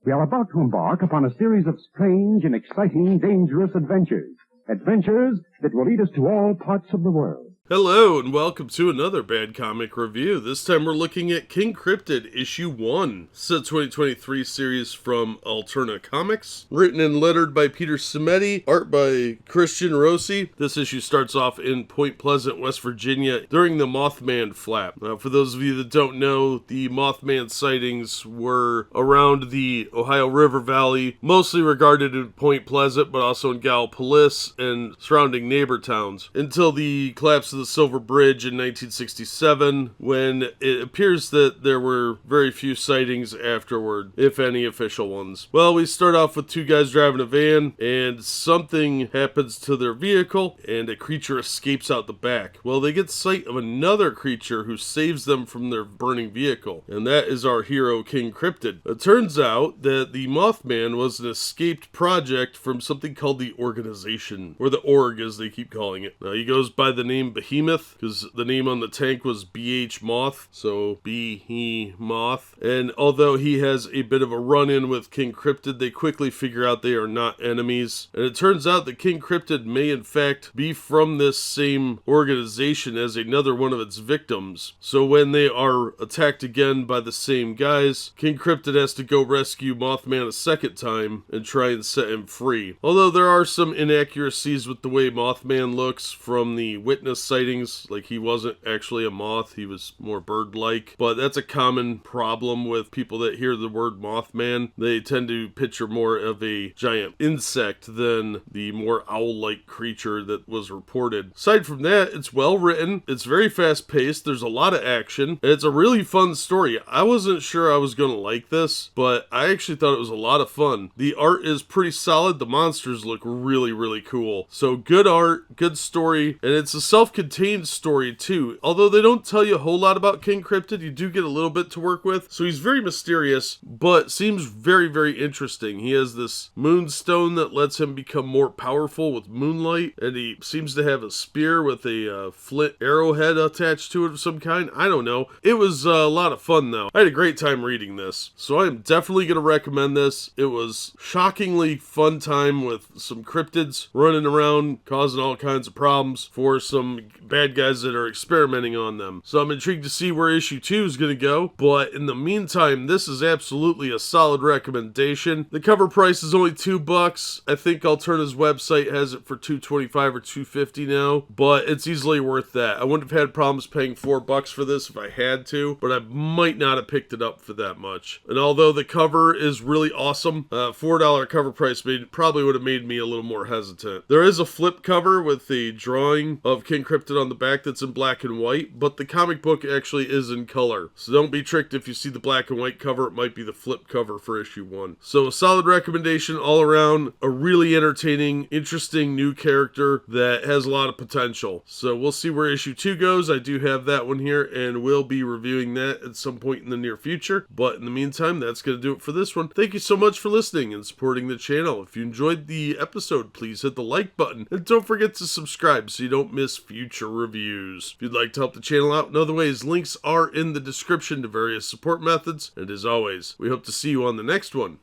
We are about to embark upon a series of strange and exciting, dangerous adventures. Adventures that will lead us to all parts of the world. Hello, and welcome to another Bad Comic Review. This time we're looking at King Cryptid, Issue 1. It's a 2023 series from Alterna Comics. Written and lettered by Peter Simeti, art by Kristian Rossi. This issue starts off in Point Pleasant, West Virginia, during the Mothman flap. Now, for those of you that don't know, the Mothman sightings were around the Ohio River Valley, mostly regarded in Point Pleasant, but also in Gallipolis and surrounding neighbor towns, until the collapse of the Silver Bridge in 1967, when it appears that there were very few sightings afterward, if any official ones. Well, we start off with two guys driving a van, and something happens to their vehicle, and a creature escapes out the back. Well, they get sight of another creature who saves them from their burning vehicle, and that is our hero, King Cryptid. It turns out that the Mothman was an escaped project from something called the Organization, or the Org as they keep calling it. Now, he goes by the name Behemoth, because the name on the tank was BH Moth, so Behemoth. And although he has a bit of a run-in with King Cryptid, they quickly figure out they are not enemies. And it turns out that King Cryptid may in fact be from this same organization as another one of its victims. So when they are attacked again by the same guys, King Cryptid has to go rescue Mothman a second time and try and set him free. Although there are some inaccuracies with the way Mothman looks from the witness sightings, like he wasn't actually a moth, he was more bird-like, but that's a common problem with people that hear the word Mothman. They tend to picture more of a giant insect than the more owl-like creature that was reported. Aside from that, it's well written, it's very fast-paced, there's a lot of action, and it's a really fun story. I wasn't sure I was gonna like this, but I actually thought it was a lot of fun. The art is pretty solid, the monsters look really, really cool. So good art, good story, and it's a self-contained story too. Although they don't tell you a whole lot about King Cryptid, you do get a little bit to work with. So he's very mysterious, but seems very, very interesting. He has this moonstone that lets him become more powerful with moonlight, and he seems to have a spear with a flint arrowhead attached to it of some kind. I don't know. It was a lot of fun though. I had a great time reading this, so I am definitely going to recommend this. It was shockingly fun time with some cryptids running around causing all kinds of problems for some bad guys that are experimenting on them. So I'm intrigued to see where issue 2 is going to go, but in the meantime, this is absolutely a solid recommendation. The cover price is only $2. I think Alterna's website has it for $2.25 or $2.50 now, but it's easily worth that. I wouldn't have had problems paying $4 for this if I had to, but I might not have picked it up for that much. And although the cover is really awesome, $4 cover price probably would have made me a little more hesitant. There is a flip cover with the drawing of King Cryptid on the back that's in black and white, but the comic book actually is in color. So don't be tricked if you see the black and white cover, it might be the flip cover for issue 1. So a solid recommendation all around, a really entertaining, interesting new character that has a lot of potential. So we'll see where issue 2 goes. I do have that one here, and we'll be reviewing that at some point in the near future. But in the meantime, that's going to do it for this one. Thank you so much for listening and supporting the channel. If you enjoyed the episode, please hit the like button, and don't forget to subscribe so you don't miss future reviews. If you'd like to help the channel out in other ways, links are in the description to various support methods, and as always, we hope to see you on the next one.